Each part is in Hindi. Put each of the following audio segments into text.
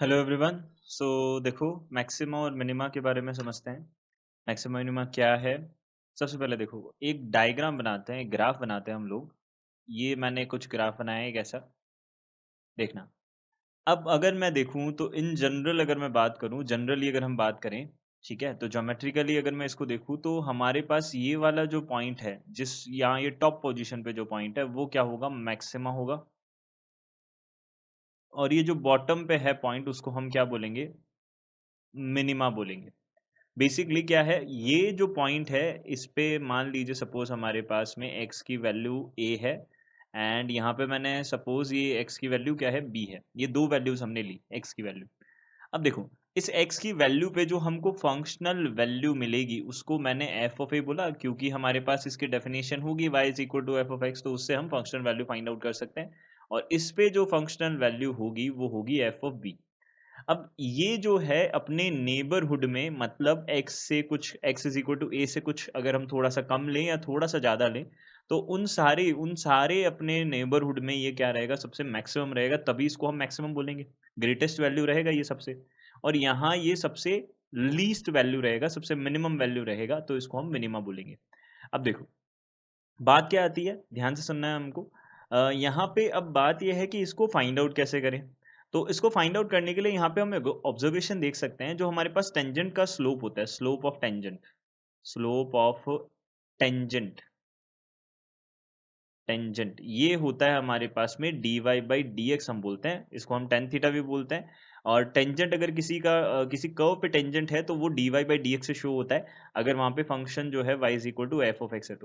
Hello everyone. सो देखो, मैक्सिमा और मिनिमा के बारे में समझते हैं। मैक्सिमा मिनिमा क्या है? सबसे पहले देखो, एक डायग्राम बनाते हैं, एक ग्राफ बनाते हैं हम लोग। ये मैंने कुछ ग्राफ बनाया है, एक ऐसा देखना। अब अगर मैं देखूं तो इन जनरल अगर मैं बात करूं, जनरली अगर हम बात करें, ठीक है, तो ज्योमेट्रिकली अगर मैं इसको देखूं तो हमारे पास ये वाला जो पॉइंट है, जिस यहाँ ये टॉप पोजीशन पे जो पॉइंट है वो क्या होगा? मैक्सिमा होगा। और ये जो बॉटम पे है पॉइंट, उसको हम क्या बोलेंगे? मिनिमा बोलेंगे। बेसिकली क्या है, ये जो पॉइंट है, इस पे मान लीजिए सपोज हमारे पास में x की वैल्यू a है, एंड यहाँ पे मैंने सपोज ये x की वैल्यू क्या है, b है। ये दो वैल्यूज हमने ली x की वैल्यू। अब देखो, इस x की वैल्यू पे जो हमको फंक्शनल वैल्यू मिलेगी उसको मैंने f ऑफ a बोला, क्योंकि हमारे पास इसकी डेफिनेशन होगी y is equal to f of x, तो उससे हम फंक्शनल वैल्यू फाइंड आउट कर सकते हैं। और इस पे जो फंक्शनल वैल्यू होगी वो होगी f ऑफ b। अब ये जो है अपने नेबरहुड में, मतलब x से कुछ x is equal to a से कुछ अगर हम थोड़ा सा कम लें या थोड़ा सा ज़्यादा लें, तो उन सारे अपने नेबरहुड में ये क्या रहेगा? सबसे मैक्सिमम रहेगा, तभी इसको हम मैक्सिमम बोलेंगे। ग्रेटेस्ट वैल्यू रहेगा ये सबसे। और यहाँ ये सबसे लीस्ट वैल्यू रहेगा, सबसे मिनिमम वैल्यू रहेगा, तो इसको हम मिनिमा बोलेंगे। अब देखो, बात क्या आती है, ध्यान से सुनना है हमको। यहाँ पे अब बात यह है कि इसको फाइंड आउट कैसे करें। तो इसको फाइंड आउट करने के लिए यहाँ पे हम ऑब्जर्वेशन देख सकते हैं। जो हमारे पास टेंजेंट का स्लोप होता है, slope of tangent, slope of tangent, tangent ये होता है हमारे पास में dy बाई डी एक्स हम बोलते हैं, इसको हम टेन थीटा भी बोलते हैं। और टेंजेंट अगर किसी का किसी कर्व पे टेंजेंट है तो वो dy बाई डी एक्स से शो होता है, अगर वहाँ पे फंक्शन जो है y is equal to f of x है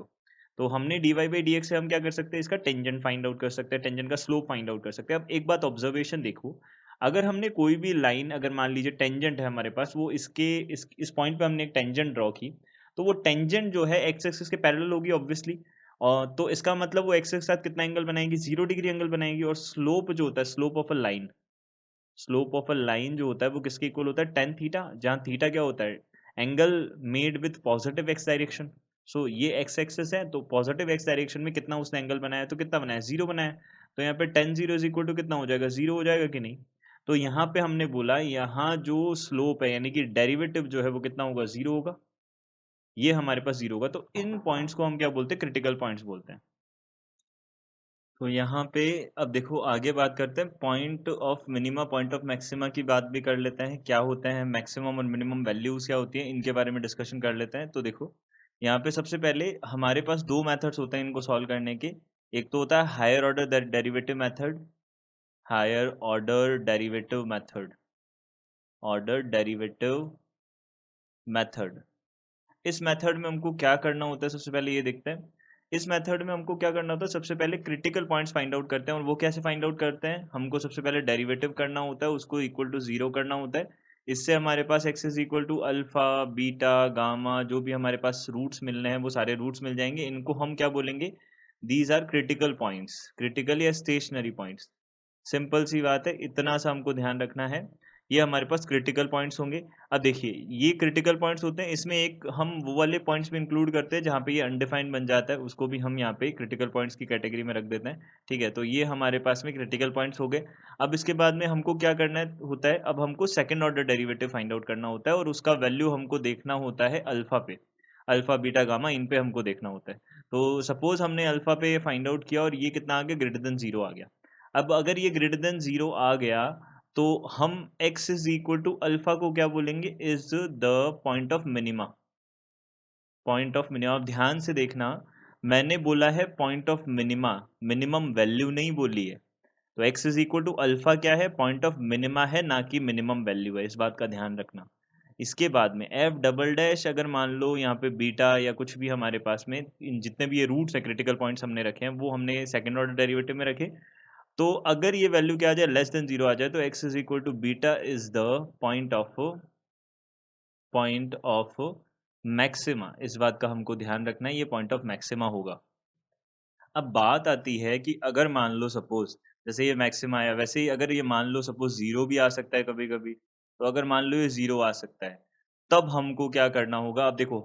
तो हमने dy बाई डी एक्स से हम क्या कर सकते हैं? इसका टेंजेंट फाइंड आउट कर सकते हैं, टेंजेंट का स्लोप फाइंड आउट कर सकते हैं। अब एक बात ऑब्जर्वेशन देखो, अगर हमने कोई भी लाइन, अगर मान लीजिए टेंजेंट है हमारे पास, वो इस पॉइंट पे हमने एक टेंजेंट ड्रॉ की, तो वो टेंजेंट जो है एक्स एक्सिस के पैरेलल होगी ऑब्वियसली। और तो इसका मतलब वो एक्स के साथ कितना एंगल बनाएगी? 0 डिग्री एंगल बनाएगी। और स्लोप जो होता है, slope of a line, slope of a line जो होता है वो किसके इक्वल होता है? टेन थीटा, जहाँ थीटा क्या होता है? Angle made with positive x direction. So ये एक्स एक्सिस है, तो पॉजिटिव एक्स डायरेक्शन में कितना उसने एंगल बनाया? तो कितना बनाया? 0 बनाया। तो यहाँ पे ten zero is equal to कितना हो जाएगा? 0 हो जाएगा कि नहीं? तो यहाँ पे हमने बोला, यहाँ जो स्लोप है यानी कि डेरिवेटिव जो है वो कितना होगा? 0 होगा। ये हमारे पास 0 होगा। तो इन पॉइंट्स को हम क्या बोलते हैं? क्रिटिकल पॉइंट्स बोलते हैं। तो यहाँ पे अब देखो, आगे बात करते हैं point of minima, point of maxima की बात भी कर लेते हैं। क्या होते हैं मैक्सिमम और मिनिमम वैल्यूज, क्या होती है, इनके बारे में डिस्कशन कर लेते हैं। तो देखो, यहाँ पे सबसे पहले हमारे पास दो मेथड्स होते हैं इनको सॉल्व करने के। एक तो होता है higher order derivative method, higher order derivative method, order derivative method. इस मेथड में हमको क्या करना होता है? सबसे पहले ये देखते हैं। इस मेथड में हमको क्या करना होता है? सबसे पहले क्रिटिकल पॉइंट्स फाइंड आउट करते हैं। और वो कैसे फाइंड आउट करते हैं? हमको सबसे पहले डेरिवेटिव करना होता है, उसको इक्वल टू 0 करना होता है। इससे हमारे पास x is equal to alpha, beta, gamma, जो भी हमारे पास रूट्स मिलने हैं वो सारे रूट्स मिल जाएंगे। इनको हम क्या बोलेंगे? These are critical points, critical या स्टेशनरी पॉइंट्स। सिंपल सी बात है, इतना सा हमको ध्यान रखना है। ये हमारे पास क्रिटिकल पॉइंट्स होंगे। अब देखिए, ये क्रिटिकल पॉइंट्स होते हैं, इसमें एक हम वो वाले पॉइंट्स भी इंक्लूड करते हैं जहाँ पे ये अनडिफाइंड बन जाता है, उसको भी हम यहाँ पे क्रिटिकल पॉइंट्स की कैटेगरी में रख देते हैं। ठीक है, तो ये हमारे पास में क्रिटिकल पॉइंट्स हो गए। अब इसके बाद में हमको क्या करना होता है? अब हमको second order derivative find out करना होता है, और उसका वैल्यू हमको देखना होता है अल्फा पे। अल्फा, बीटा, गामा, इन पे हमको देखना होता है। तो सपोज हमने अल्फा पे फाइंड आउट किया और ये कितना आ गया? ग्रेटर देन 0 आ गया। अब अगर ये ग्रेटर देन 0 आ गया, तो हम x is equal to alpha को क्या बोलेंगे? Is the point of minima, point of minima. ध्यान से देखना, मैंने बोला है point of minima, minimum value नहीं बोली है। तो x is equal to alpha क्या है? पॉइंट ऑफ मिनिमा है, ना कि मिनिमम वैल्यू है। इस बात का ध्यान रखना। इसके बाद में एफ डबल डैश, अगर मान लो यहाँ पे बीटा या कुछ भी हमारे पास में, इन जितने भी ये रूट्स है, क्रिटिकल पॉइंट्स हमने रखे हैं, वो हमने सेकंड ऑर्डर डेरिवेटिव में रखे। तो अगर ये वैल्यू क्या आ जाए? लेस देन 0 आ जाए, तो x is equal to beta is the point of maxima. इस बात का हमको ध्यान रखना है, ये पॉइंट ऑफ मैक्सिमा होगा। अब बात आती है कि अगर मान लो सपोज, जैसे ये मैक्सिमा आया, वैसे ही अगर ये मान लो सपोज 0 भी आ सकता है कभी कभी। तो अगर मान लो ये 0 आ सकता है, तब हमको क्या करना होगा? अब देखो,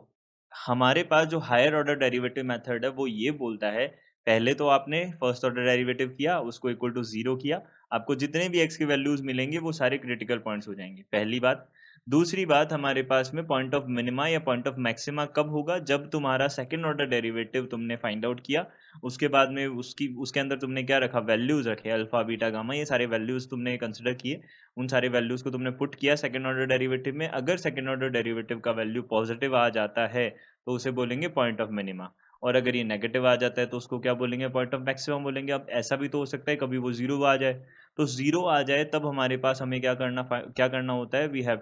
हमारे पास जो हायर ऑर्डर डेरिवेटिव मेथड है वो ये बोलता है पहले तो आपने फर्स्ट ऑर्डर डेरिवेटिव किया, उसको इक्वल टू 0 किया, आपको जितने भी x के वैल्यूज़ मिलेंगे वो सारे क्रिटिकल पॉइंट्स हो जाएँगे, पहली बात। दूसरी बात हमारे पास में पॉइंट ऑफ मिनिमा या पॉइंट ऑफ मैक्सिमा कब होगा? जब तुम्हारा सेकंड ऑर्डर डेरिवेटिव तुमने फाइंड आउट किया, उसके बाद में उसके अंदर तुमने क्या रखा? वैल्यूज़ रखे, अल्फा, बीटा, गामा, ये सारे वैल्यूज़ तुमने कंसिडर किए, उन सारे वैल्यूज़ को तुमने पुट किया सेकंड ऑर्डर डेरिवेटिव में। अगर सेकंड ऑर्डर डेरिवेटिव का वैल्यू पॉजिटिव आ जाता है, तो उसे बोलेंगे पॉइंट ऑफ मिनिमा। और अगर ये नेगेटिव आ जाता है तो उसको क्या बोलेंगे? पॉइंट ऑफ मैक्सिमम बोलेंगे। अब ऐसा भी तो हो सकता है कभी वो 0 आ जाए, तो 0 आ जाए तब हमारे पास हमें क्या करना होता है? वी हैव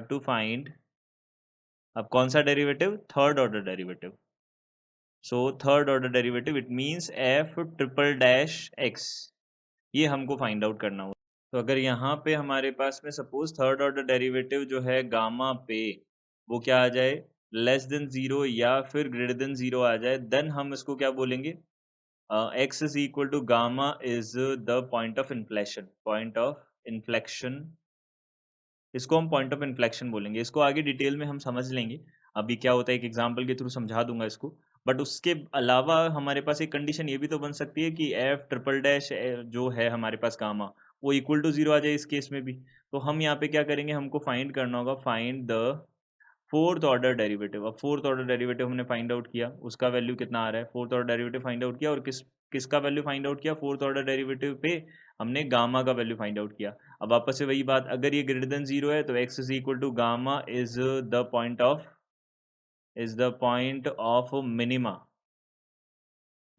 टू फाइंड अब कौन सा derivative? Third order derivative. So third order derivative it means F triple dash x, ये हमको फाइंड आउट करना होगा। तो अगर यहाँ पे हमारे पास में सपोज थर्ड ऑर्डर डेरिवेटिव जो है गामा पे, वो क्या आ जाए? लेस देन 0 या फिर ग्रेटर देन 0 आ जाए, देन हम इसको क्या बोलेंगे? X is equal to gamma is the point of inflection. इसको हम पॉइंट ऑफ इन्फ्लेक्शन बोलेंगे। इसको आगे डिटेल में हम समझ लेंगे। अभी क्या होता है, एक एग्जांपल के थ्रू समझा दूंगा इसको। बट उसके अलावा हमारे पास एक कंडीशन ये भी तो बन सकती है कि एफ ट्रिपल डैश जो है हमारे पास गामा, वो इक्वल टू 0 आ जाए इस केस में भी। तो हम यहाँ पे क्या करेंगे? हमको फाइंड करना होगा, find the fourth order derivative. अब फोर्थ ऑर्डर डेरिवेटिव हमने फाइंड आउट किया, उसका वैल्यू कितना आ रहा है? Fourth order derivative find out किया, और किसका वैल्यू फाइंड आउट किया? फोर्थ ऑर्डर डेरिवेटिव पे हमने गामा का वैल्यू फाइंड आउट किया। अब वापस से वही बात, अगर ये ग्रेटर देन 0 है तो x is equal to gamma is the point of minima,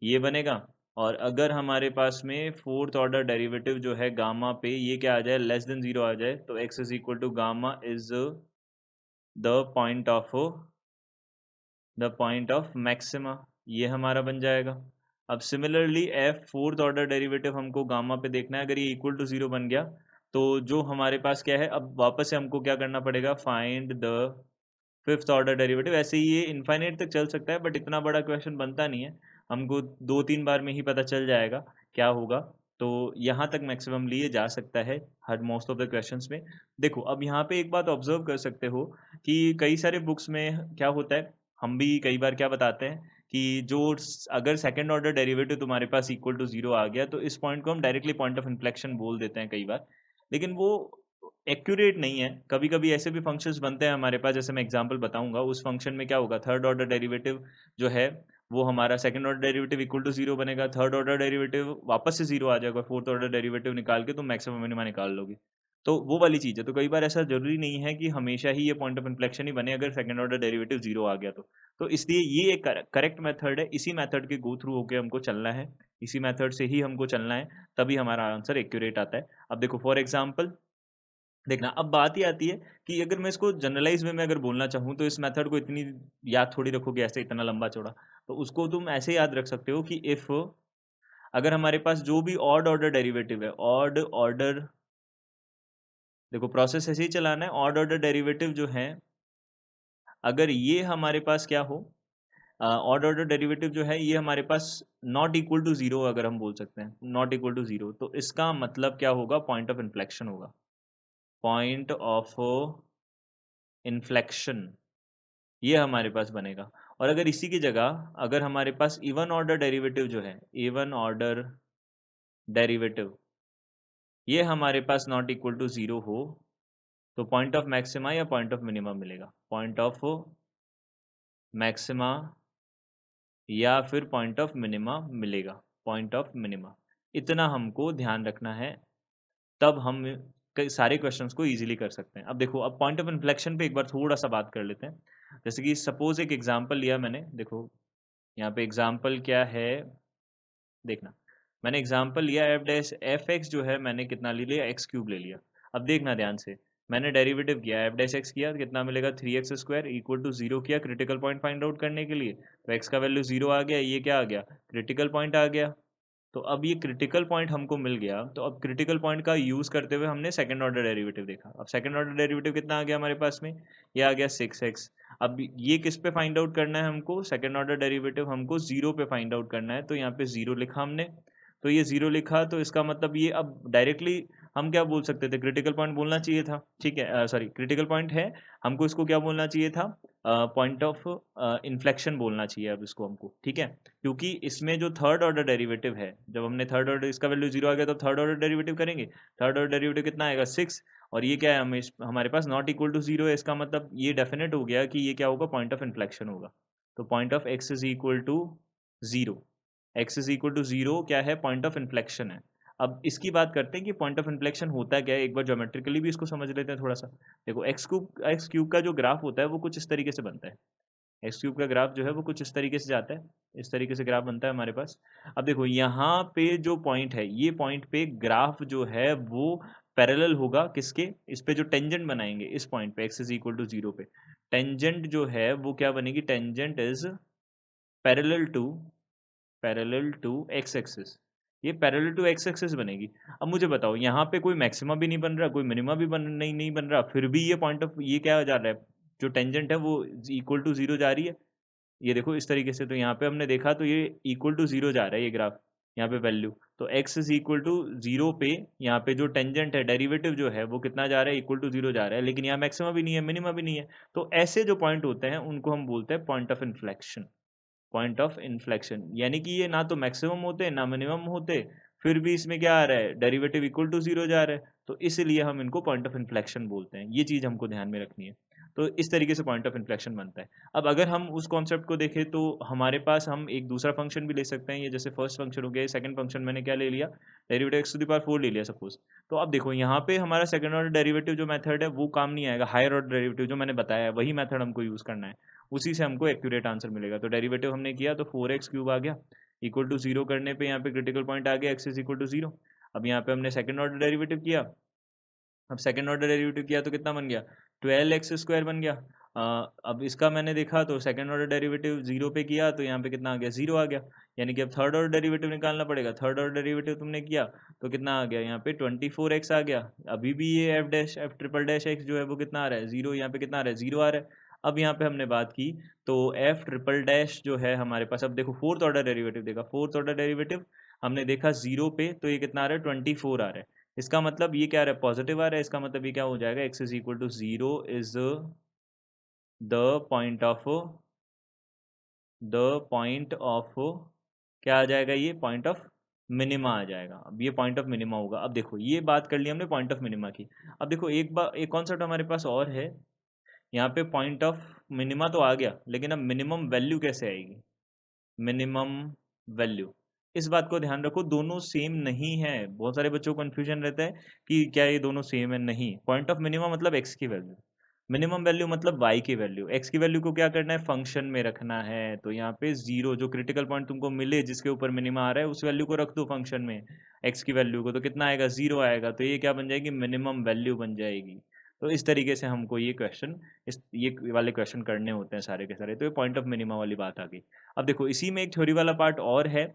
ये बनेगा। और अगर हमारे पास में फोर्थ ऑर्डर डेरिवेटिव जो है गामा पे, ये क्या आ जाए? लेस देन 0 आ जाए, तो x is equal to gamma is the point of maxima, ये हमारा बन जाएगा। अब similarly f fourth order derivative हमको गामा पे देखना है, अगर ये इक्वल टू 0 बन गया तो जो हमारे पास क्या है, अब वापस से हमको क्या करना पड़ेगा? Find the fifth order derivative. ऐसे ही ये इनफाइनाइट तक चल सकता है, बट इतना बड़ा क्वेश्चन बनता नहीं है, हमको 2-3 बार में ही पता चल जाएगा क्या होगा। तो यहाँ तक मैक्सिमम लिए जा सकता है हर मोस्ट ऑफ द क्वेश्चंस में। देखो अब यहाँ पे एक बात ऑब्जर्व कर सकते हो कि कई सारे बुक्स में क्या होता है, हम भी कई बार क्या बताते हैं कि अगर सेकंड ऑर्डर डेरिवेटिव तुम्हारे पास इक्वल टू 0 आ गया, तो इस पॉइंट को हम डायरेक्टली पॉइंट ऑफ इन्फ्लेक्शन बोल देते हैं कई बार, लेकिन वो एक्यूरेट नहीं है। कभी कभी ऐसे भी फंक्शंस बनते हैं हमारे पास, जैसे मैं एग्जांपल बताऊंगा, उस फंक्शन में क्या होगा? थर्ड ऑर्डर डेरिवेटिव जो है वो हमारा second order derivative equal to 0 बनेगा, थर्ड ऑर्डर डेरिवेटिव वापस से 0 आ जाएगा, फोर्थ ऑर्डर डेरिवेटिव निकाल के तुम मैक्सिमम मिनिमा निकाल लोगे। तो वो वाली चीज़ है। तो कई बार ऐसा जरूरी नहीं है कि हमेशा ही ये पॉइंट ऑफ इन्फ्लेक्शन ही बने अगर सेकंड ऑर्डर डेरिवेटिव 0 आ गया तो इसलिए ये एक करेक्ट मेथड है, इसी मेथड के गो थ्रू होके हमको चलना है, इसी मेथड से ही हमको चलना है, तभी हमारा आंसर एक्यूरेट आता है। अब देखो फॉर एग्जाम्पल देखना, अब बात ही आती है कि अगर मैं इसको जनरलाइज वे में अगर बोलना चाहूँ, तो इस मेथड को इतनी याद थोड़ी रखोगे ऐसे इतना लंबा चौड़ा। तो उसको तुम ऐसे याद रख सकते हो कि इफ अगर हमारे पास जो भी ऑड ऑर्डर डेरिवेटिव है, ऑड ऑर्डर, देखो प्रोसेस ऐसे ही चलाना है, ऑड ऑर्डर डेरिवेटिव जो है अगर ये हमारे पास क्या हो, ऑड ऑर्डर डेरिवेटिव जो है ये हमारे पास नॉट इक्वल टू 0, अगर हम बोल सकते हैं नॉट इक्वल टू 0, तो इसका मतलब क्या होगा? पॉइंट ऑफ इन्फ्लेक्शन होगा, पॉइंट ऑफ इन्फ्लेक्शन, ये हमारे पास बनेगा। और अगर इसी की जगह अगर हमारे पास इवन ऑर्डर डेरिवेटिव जो है, इवन ऑर्डर डेरिवेटिव, ये हमारे पास नॉट इक्वल टू 0 हो, तो पॉइंट ऑफ मैक्सिमा या पॉइंट ऑफ मिनिमा मिलेगा? पॉइंट ऑफ मैक्सिमा या फिर पॉइंट ऑफ मिनिमा मिलेगा, पॉइंट ऑफ मिनिमा। इतना हमको ध्यान रखना है, तब हम कई सारे क्वेश्चंस को इजीली कर सकते हैं। अब देखो, अब पॉइंट ऑफ इन्फ्लेक्शन पे एक बार थोड़ा सा बात कर लेते हैं। जैसे कि सपोज एक एग्जांपल लिया मैंने, देखो यहाँ पे एग्जांपल क्या है, देखना मैंने एग्जांपल लिया एफ डैश एफ एक्स जो है मैंने कितना ले लिया? एक्स क्यूब ले लिया। अब देखना ध्यान से, मैंने डेरिवेटिव किया एफ डैश एक्स किया, कितना मिलेगा? 3x स्क्वायर इक्वल टू 0 किया क्रिटिकल पॉइंट फाइंड आउट करने के लिए, तो x का वैल्यू 0 आ गया, ये क्या आ गया? क्रिटिकल पॉइंट आ गया। तो अब ये क्रिटिकल पॉइंट हमको मिल गया, तो अब क्रिटिकल पॉइंट का यूज करते हुए हमने सेकंड ऑर्डर डेरिवेटिव देखा। अब सेकंड ऑर्डर डेरिवेटिव कितना आ गया हमारे पास में? ये आ गया 6x। अब ये किस पे फाइंड आउट करना है हमको? सेकंड ऑर्डर डेरिवेटिव हमको 0 पे फाइंड आउट करना है, तो यहाँ पे 0 लिखा हमने। तो ये 0 लिखा, तो इसका मतलब ये अब डायरेक्टली हम क्या बोल सकते थे? क्रिटिकल पॉइंट बोलना चाहिए था, ठीक है, सॉरी क्रिटिकल पॉइंट है, हमको इसको क्या बोलना चाहिए था? पॉइंट ऑफ इन्फ्लेक्शन बोलना चाहिए अब इसको हमको, ठीक है, क्योंकि इसमें जो थर्ड ऑर्डर डेरिवेटिव है, जब हमने थर्ड ऑर्डर इसका वैल्यू 0 आ गया तो थर्ड ऑर्डर डेरिवेटिव करेंगे, थर्ड ऑर्डर डेरिवेटिव कितना आएगा 6, और ये क्या है, हमारे पास नॉट इक्वल टू 0 है, इसका मतलब ये डेफिनेट हो गया कि ये क्या होगा, पॉइंट ऑफ इन्फ्लेक्शन होगा। तो point of x is equal to 0, x is equal to 0 क्या है, पॉइंट ऑफ इन्फ्लेक्शन है। अब इसकी बात करते हैं कि पॉइंट ऑफ इन्फ्लेक्शन होता क्या है, एक बार ज्योमेट्रिकली भी इसको समझ लेते हैं थोड़ा सा। देखो एक्स क्यूब का जो ग्राफ होता है वो कुछ इस तरीके से बनता है, एक्स क्यूब का ग्राफ जो है वो कुछ इस तरीके से जाता है, इस तरीके से ग्राफ बनता है हमारे पास। अब देखो यहाँ पे जो पॉइंट है, ये पॉइंट पे ग्राफ जो है वो पैरेलल होगा किसके, इस पे जो टेंजेंट बनाएंगे इस पॉइंट पे x इज इक्वल टू 0 पे, टेंजेंट जो है वो क्या बनेगी, tangent is parallel to x axis, ये पैरेलल टू एक्स एक्सिस बनेगी। अब मुझे बताओ, यहाँ पे कोई मैक्सिमा भी नहीं बन रहा, कोई मिनिमा भी नहीं बन रहा, फिर भी ये पॉइंट ऑफ ये क्या जा रहा है, जो टेंजेंट है वो इक्वल टू 0 जा रही है, ये देखो इस तरीके से। तो यहाँ पे हमने देखा तो ये इक्वल टू 0 जा रहा है ये ग्राफ, यहाँ पे वैल्यू, तो x इज इक्वल टू 0 पे यहाँ पे जो टेंजेंट है, डेरिवेटिव जो है वो कितना जा रहा है, इक्वल टू 0 जा रहा है, लेकिन यहाँ मैक्सिमा भी नहीं है, मिनिमा भी नहीं है। तो ऐसे जो पॉइंट होते हैं उनको हम बोलते हैं point of inflection, point of inflection, यानी कि ये ना तो मैक्सिमम होते ना मिनिमम होते, फिर भी इसमें क्या आ रहा है, डेरिवेटिव इक्वल टू 0 जा रहा है, तो इसलिए हम इनको पॉइंट ऑफ इन्फ्लेक्शन बोलते हैं। ये चीज़ हमको ध्यान में रखनी है। तो इस तरीके से पॉइंट ऑफ इन्फ्लेक्शन बनता है। अब अगर हम उस कॉन्सेप्ट को देखें तो हमारे पास हम एक दूसरा फंक्शन भी ले सकते हैं, ये जैसे फर्स्ट फंक्शन हो गया, सेकंड फंक्शन मैंने क्या ले लिया, derivative x to the power 4 ले लिया सपोज। तो अब देखो यहाँ पे हमारा सेकंड ऑर्डर डेरिवेटिव जो मेथड है वो काम नहीं आएगा, हायर ऑर्डर डेरिवेटिव जो मैंने बताया है वही मेथड हमको यूज करना है, उसी से हमको एक्यूरेट आंसर मिलेगा। तो डेरिवेटिव हमने किया तो 4x³ आ गया, इक्वल टू 0 करने पे यहाँ पे क्रिटिकल पॉइंट आ गया x इज इक्वल टू 0। अब यहाँ पे हमने सेकंड ऑर्डर डेरिवेटिव किया, अब सेकंड ऑर्डर डेरिवेटिव किया तो कितना बन गया, 12x² बन गया। अब इसका मैंने देखा तो सेकंड ऑर्डर डेरिवेटिव 0 पे किया तो यहाँ पे कितना आ गया, 0 आ गया, यानी कि अब थर्ड ऑर्डर डेरिवेटिव निकालना पड़ेगा। थर्ड ऑर्डर डेरिवेटिव तुमने किया तो कितना आ गया, यहाँ पे 24x आ गया। अभी भी ये एफ ट्रिपल डैश एक्स जो है वो कितना आ रहा है, 0, यहाँ पे कितना आ रहा है, 0 आ रहा है। अब यहाँ पे हमने बात की तो एफ ट्रिपल डैश जो है हमारे पास, अब देखो फोर्थ ऑर्डर डेरिवेटिव देखा, फोर्थ ऑर्डर डेरिवेटिव हमने देखा 0 पे तो ये कितना आ रहा है, 24 आ रहा है। इसका मतलब ये क्या आ रहा है, पॉजिटिव आ रहा है, इसका मतलब ये क्या हो जाएगा, x is equal to 0 is the point of क्या आ जाएगा, ये पॉइंट ऑफ मिनिमा आ जाएगा। अब ये पॉइंट ऑफ मिनिमा होगा। अब देखो ये बात कर ली हमने पॉइंट ऑफ मिनिमा की। अब देखो एक कॉन्सेप्ट हमारे पास और है, यहाँ पे पॉइंट ऑफ मिनिमा तो आ गया, लेकिन अब मिनिमम वैल्यू कैसे आएगी, मिनिमम वैल्यू, इस बात को ध्यान रखो, दोनों सेम नहीं है। बहुत सारे बच्चों को कंफ्यूजन रहता है कि क्या ये दोनों सेम है, नहीं। पॉइंट ऑफ मिनिमम मतलब एक्स की वैल्यू, मिनिमम वैल्यू मतलब वाई की वैल्यू। एक्स की वैल्यू को क्या करना है, फंक्शन में रखना है, तो यहाँ पे 0 जो क्रिटिकल पॉइंट तुमको मिले जिसके ऊपर मिनिमा आ रहा है उस वैल्यू को रख दो फंक्शन में, एक्स की वैल्यू को, तो कितना आएगा, 0 आएगा, तो ये क्या बन जाएगी, मिनिमम वैल्यू बन जाएगी। तो इस तरीके से हमको ये वाले क्वेश्चन करने होते हैं सारे के सारे। तो ये पॉइंट ऑफ मिनिमा वाली बात आ गई। अब देखो इसी में एक थ्योरी वाला पार्ट और है,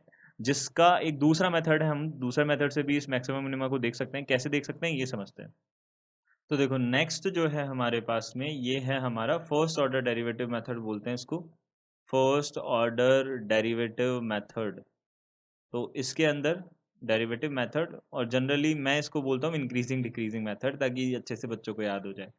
जिसका एक दूसरा मेथड है, हम दूसरा मेथड से भी इस मैक्सिमम मिनिमा को देख सकते हैं। कैसे देख सकते हैं ये समझते हैं। तो देखो नेक्स्ट जो है हमारे पास में, ये है हमारा फर्स्ट ऑर्डर डेरिवेटिव मेथड बोलते हैं इसको, फर्स्ट ऑर्डर डेरिवेटिव मेथड। तो इसके अंदर डेरिवेटिव मेथड, और जनरली मैं इसको बोलता हूँ इंक्रीजिंग डिक्रीजिंग मेथड, ताकि अच्छे से बच्चों को याद हो जाए।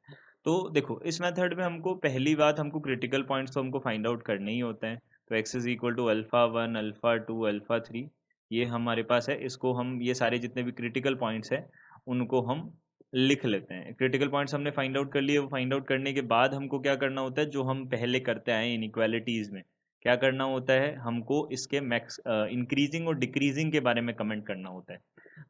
तो देखो इस मेथड में हमको पहली बात, हमको क्रिटिकल पॉइंट्स तो हमको फाइंड आउट करने ही होते हैं। तो x इज इक्वल टू α1 α2 α3, ये हमारे पास है। इसको हम ये सारे जितने भी क्रिटिकल पॉइंट्स हैं उनको हम लिख लेते हैं। क्रिटिकल पॉइंट्स हमने फाइंड आउट कर लिए, वो फाइंड आउट करने के बाद हमको क्या करना होता है, जो हम पहले करते आए इनइक्वालिटीज़ में, क्या करना होता है, हमको इसके इंक्रीजिंग और डिक्रीजिंग के बारे में कमेंट करना होता है।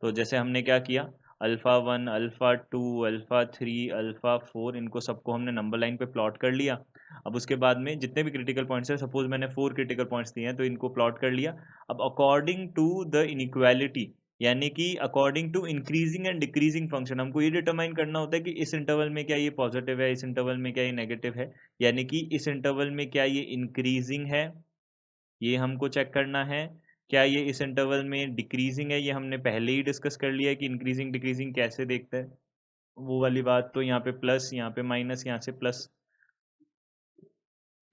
तो जैसे हमने क्या किया, α1 α2 α3 α4, इनको सबको हमने नंबर लाइन पे प्लॉट कर लिया। अब उसके बाद में जितने भी क्रिटिकल पॉइंट्स हैं, सपोज मैंने 4 क्रिटिकल पॉइंट्स दिए हैं तो इनको प्लॉट कर लिया। अब अकॉर्डिंग टू द इनइक्वालिटी, यानी कि according to increasing and decreasing function, हमको ये डिटरमाइन करना होता है कि इस इंटरवल में क्या ये पॉजिटिव है, इस इंटरवल में क्या ये नेगेटिव है, यानी कि इस इंटरवल में क्या ये इंक्रीजिंग है, ये हमको चेक करना है। क्या ये इस इंटरवल में डिक्रीजिंग है, ये हमने पहले ही डिस्कस कर लिया है कि इंक्रीजिंग डिक्रीजिंग कैसे देखते हैं, वो वाली बात। तो यहाँ पे प्लस, यहाँ पे माइनस, यहाँ से प्लस,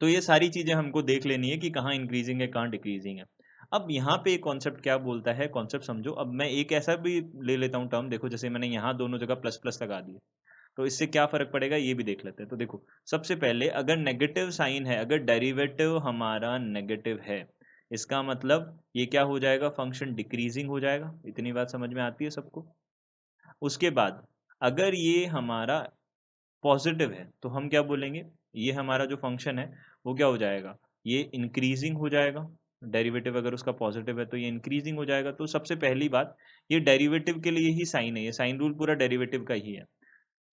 तो ये सारी चीज़ें हमको देख लेनी है कि कहाँ इंक्रीजिंग है कहाँ डिक्रीजिंग है। अब यहाँ पे एक कॉन्सेप्ट क्या बोलता है, कॉन्सेप्ट समझो। अब मैं एक ऐसा भी ले लेता हूँ टर्म, देखो जैसे मैंने यहाँ दोनों जगह प्लस प्लस लगा दिए, तो इससे क्या फर्क पड़ेगा ये भी देख लेते हैं। तो देखो सबसे पहले अगर नेगेटिव साइन है, अगर डेरिवेटिव हमारा नेगेटिव है, इसका मतलब ये क्या हो जाएगा, फंक्शन डिक्रीजिंग हो जाएगा। इतनी बात समझ में आती है सबको। उसके बाद अगर ये हमारा पॉजिटिव है तो हम क्या बोलेंगे, ये हमारा जो फंक्शन है वो क्या हो जाएगा, ये इंक्रीजिंग हो जाएगा। डेरिवेटिव अगर उसका पॉजिटिव है तो ये इंक्रीजिंग हो जाएगा। तो सबसे पहली बात, ये डेरिवेटिव के लिए ही साइन है, ये साइन रूल पूरा डेरिवेटिव का ही है।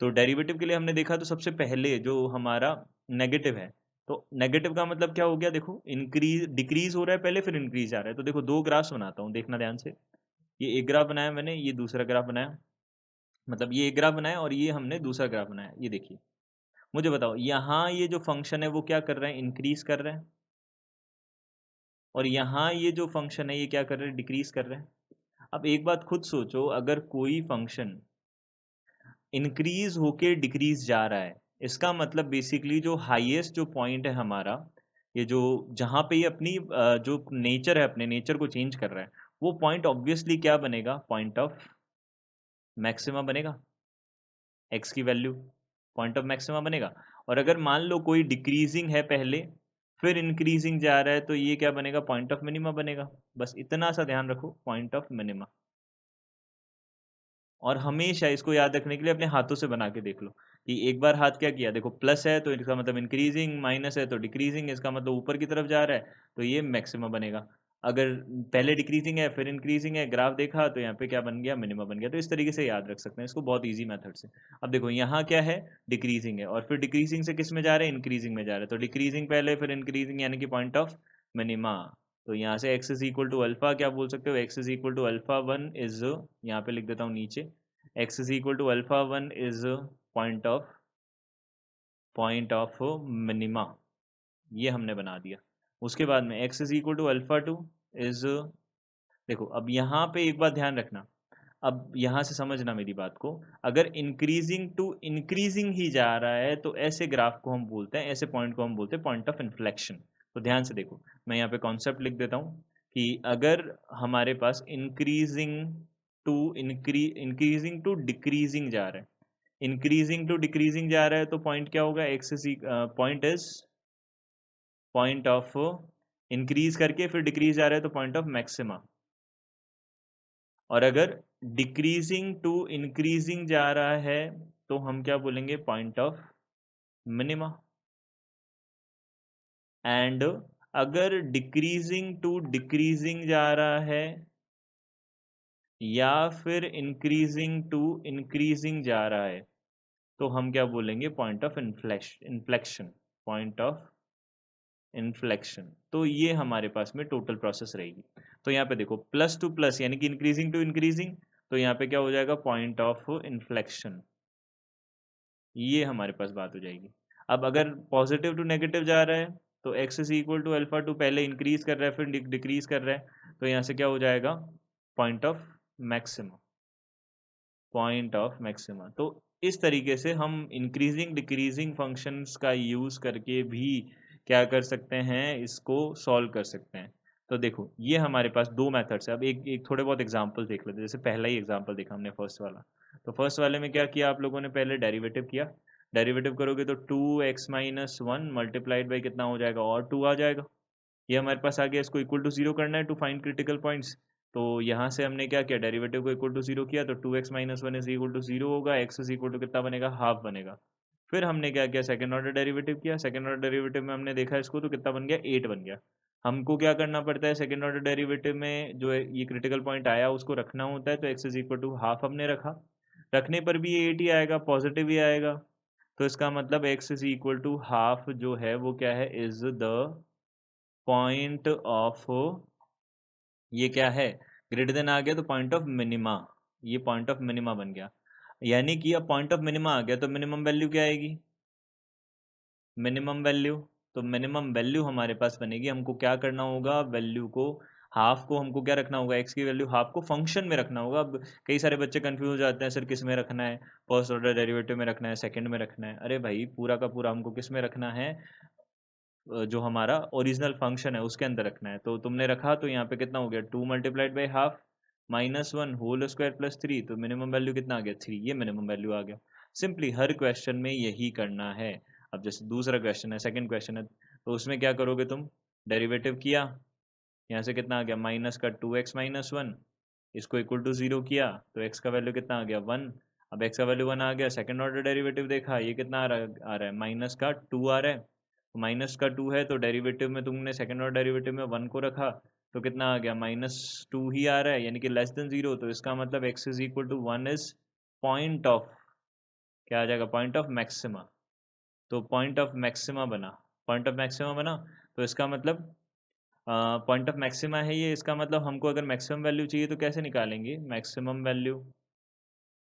तो डेरिवेटिव के लिए हमने देखा तो सबसे पहले जो हमारा नेगेटिव है, तो नेगेटिव का मतलब क्या हो गया, देखो इंक्रीज डिक्रीज हो रहा है पहले, फिर इंक्रीज आ रहा है। तो देखो दो ग्राफ्स बनाता हूँ, देखना ध्यान से। ये एक ग्राफ बनाया मैंने, ये दूसरा ग्राफ बनाया, मतलब ये एक ग्राफ बनाया और ये हमने दूसरा ग्राफ बनाया। ये देखिए, मुझे बताओ यहाँ ये जो फंक्शन है वो क्या कर रहे हैं, इंक्रीज कर रहे हैं, और यहाँ ये जो फंक्शन है ये क्या कर रहे हैं, डिक्रीज कर रहे हैं। अब एक बात खुद सोचो, अगर कोई फंक्शन इंक्रीज होके डिक्रीज जा रहा है, इसका मतलब बेसिकली जो हाईएस्ट जो पॉइंट है हमारा, ये जो जहाँ पे ये अपनी जो नेचर है, अपने नेचर को चेंज कर रहा है, वो पॉइंट ऑब्वियसली क्या बनेगा, पॉइंट ऑफ मैक्सिमा बनेगा। एक्स की वैल्यू पॉइंट ऑफ मैक्सिमा बनेगा। और अगर मान लो कोई डिक्रीजिंग है पहले, फिर इंक्रीजिंग जा रहा है, तो ये क्या बनेगा, पॉइंट ऑफ मिनिमा बनेगा। बस इतना सा ध्यान रखो, पॉइंट ऑफ मिनिमा। और हमेशा इसको याद रखने के लिए अपने हाथों से बना के देख लो कि एक बार हाथ क्या किया, देखो प्लस है तो इसका मतलब इंक्रीजिंग, माइनस है तो डिक्रीजिंग, इसका मतलब ऊपर की तरफ जा रहा है, तो ये मैक्सिमम बनेगा। अगर पहले डिक्रीजिंग है फिर इंक्रीजिंग है, ग्राफ देखा तो यहाँ पे क्या बन गया, मिनिमम बन गया। तो इस तरीके से याद रख सकते हैं इसको बहुत ईजी मेथड से। अब देखो यहाँ क्या है, डिक्रीजिंग है, और फिर डिक्रीजिंग से किस में जा रहे हैं, इंक्रीजिंग में जा रहे हैं। तो डिक्रीजिंग पहले फिर इंक्रीजिंग, यानी कि पॉइंट ऑफ मिनिमा। तो यहाँ से x is equal to alpha क्या बोल सकते हो, x is equal to alpha one is, यहाँ पे लिख देता हूँ नीचे, x is equal to alpha one is point of minima. ये हमने बना दिया। उसके बाद में x is equal to alpha two is, देखो अब यहाँ पे एक बात ध्यान रखना, अब यहाँ से समझना मेरी बात को, अगर इंक्रीजिंग टू इंक्रीजिंग ही जा रहा है तो ऐसे ग्राफ को हम बोलते हैं, ऐसे पॉइंट को हम बोलते हैं पॉइंट ऑफ इन्फ्लेक्शन। तो ध्यान से देखो, मैं यहाँ पे कॉन्सेप्ट लिख देता हूँ कि अगर हमारे पास इंक्रीजिंग टू डिक्रीजिंग जा रहा है, इंक्रीजिंग टू डिक्रीजिंग जा रहा है, तो पॉइंट क्या होगा, पॉइंट ऑफ इंक्रीज करके फिर डिक्रीज जा रहा है तो पॉइंट ऑफ मैक्सिमा। और अगर डिक्रीजिंग टू इंक्रीजिंग जा रहा है तो हम क्या बोलेंगे, पॉइंट ऑफ मिनिमा। एंड अगर डिक्रीजिंग टू डिक्रीजिंग जा रहा है या फिर इंक्रीजिंग टू इंक्रीजिंग जा रहा है तो हम क्या बोलेंगे, point of inflection, point of inflection. तो ये हमारे पास में टोटल प्रोसेस रहेगी। तो यहाँ पे देखो प्लस टू प्लस यानी कि इंक्रीजिंग टू इंक्रीजिंग, तो यहाँ पे क्या हो जाएगा, पॉइंट ऑफ इन्फ्लेक्शन। ये हमारे पास बात हो जाएगी। अब अगर पॉजिटिव टू नेगेटिव जा रहा है तो x is equal to alpha two, पहले इंक्रीज कर रहा है फिर डिक्रीज कर रहा है, तो यहाँ से क्या हो जाएगा, point of maxima, point of maxima. तो इस तरीके से हम इंक्रीजिंग डिक्रीजिंग फंक्शंस का यूज करके भी क्या कर सकते हैं, इसको सॉल्व कर सकते हैं। तो देखो ये हमारे पास दो मेथड्स है। अब एक एक थोड़े बहुत एग्जांपल देख लेते हैं। जैसे पहला ही एग्जांपल देखा हमने फर्स्ट वाला, तो फर्स्ट वाले में क्या किया आप लोगों ने, पहले डेरिवेटिव किया। डेरिवेटिव करोगे तो 2x-1 मल्टीप्लाइड बाई कितना हो जाएगा, और 2 आ जाएगा। ये हमारे पास आ गया। इसको इक्वल टू जीरो करना है टू फाइंड क्रिटिकल पॉइंट्स। तो यहाँ से हमने क्या किया, डेरिवेटिव को इक्वल टू जीरो किया, तो 2x-1 is equal to zero होगा, x इज इक्वल टू कितना बनेगा, हाफ बनेगा। फिर हमने क्या किया, सेकंड ऑर्डर डेरिवेटिव किया। सेकंड ऑर्डर डेरिवेटिव में हमने देखा इसको तो कितना बन गया, 8 बन गया। हमको क्या करना पड़ता है, सेकंड ऑर्डर डेरिवेटिव में जो ये क्रिटिकल पॉइंट आया उसको रखना होता है। तो x is equal to half हमने रखा, रखने पर भी ये 8 ही आएगा, पॉजिटिव ही आएगा। तो इसका मतलब x is equal to half जो है वो क्या है, इज द पॉइंट ऑफ, ये क्या है, ग्रेटर देन आ गया तो पॉइंट ऑफ मिनिमा, ये पॉइंट ऑफ मिनिमा बन गया। यानी कि अब पॉइंट ऑफ मिनिमा आ गया तो मिनिमम वैल्यू क्या आएगी, मिनिमम वैल्यू। तो मिनिमम वैल्यू हमारे पास बनेगी। हमको क्या करना होगा, वैल्यू को हाफ को हमको क्या रखना होगा, एक्स की वैल्यू हाफ को फंक्शन में रखना होगा। अब कई सारे बच्चे कंफ्यूज हो जाते हैं, सर किस में रखना है, फर्स्ट ऑर्डर डेरिवेटिव में रखना है, सेकंड में रखना है। अरे भाई पूरा का पूरा हमको किस में रखना है, जो हमारा ओरिजिनल फंक्शन है उसके अंदर रखना है। तो तुमने रखा तो यहाँ पे कितना हो गया, 2 multiplied by half -1 whole square plus 3, तो मिनिमम वैल्यू कितना आ गया, 3। ये मिनिमम वैल्यू आ गया। सिंपली हर क्वेश्चन में यही करना है। अब जैसे दूसरा क्वेश्चन है, सेकंड क्वेश्चन है, तो उसमें क्या करोगे तुम, डेरिवेटिव किया, यहाँ से कितना आ गया माइनस का 2x माइनस वन, इसको इक्वल टू 0 किया तो x का वैल्यू कितना आ गया 1। अब x का वैल्यू 1 आ गया, सेकंड ऑर्डर डेरिवेटिव देखा, ये कितना आ रहा है माइनस का 2 आ रहा है। तो माइनस का 2 है तो डेरिवेटिव में तुमने सेकंड ऑर्डर डेरिवेटिव में 1 को रखा, तो कितना आ गया -2 ही आ रहा है, यानी कि लेस देन 0। तो इसका मतलब x is equal to 1 is point of, क्या आ जाएगा, पॉइंट ऑफ मैक्सिमा। तो पॉइंट ऑफ मैक्सिमा बना, पॉइंट ऑफ मैक्सिमा बना, तो इसका मतलब पॉइंट ऑफ मैक्सिमा है ये, इसका मतलब हमको अगर मैक्सिमम वैल्यू चाहिए तो कैसे निकालेंगे मैक्सिमम वैल्यू।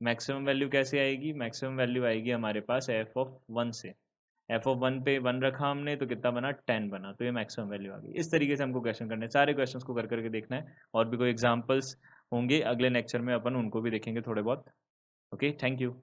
मैक्सिमम वैल्यू कैसे आएगी, मैक्सिमम वैल्यू आएगी हमारे पास एफ ऑफ 1 से। एफ ऑफ 1 पे 1 रखा हमने तो कितना बना 10 बना, तो ये मैक्सिमम वैल्यू आ गई। इस तरीके से हमको क्वेश्चन करने हैं, सारे क्वेश्चंस को कर करके देखना है। और भी कोई एग्जांपल्स होंगे अगले लेक्चर में, अपन उनको भी देखेंगे थोड़े बहुत। Okay, thank you.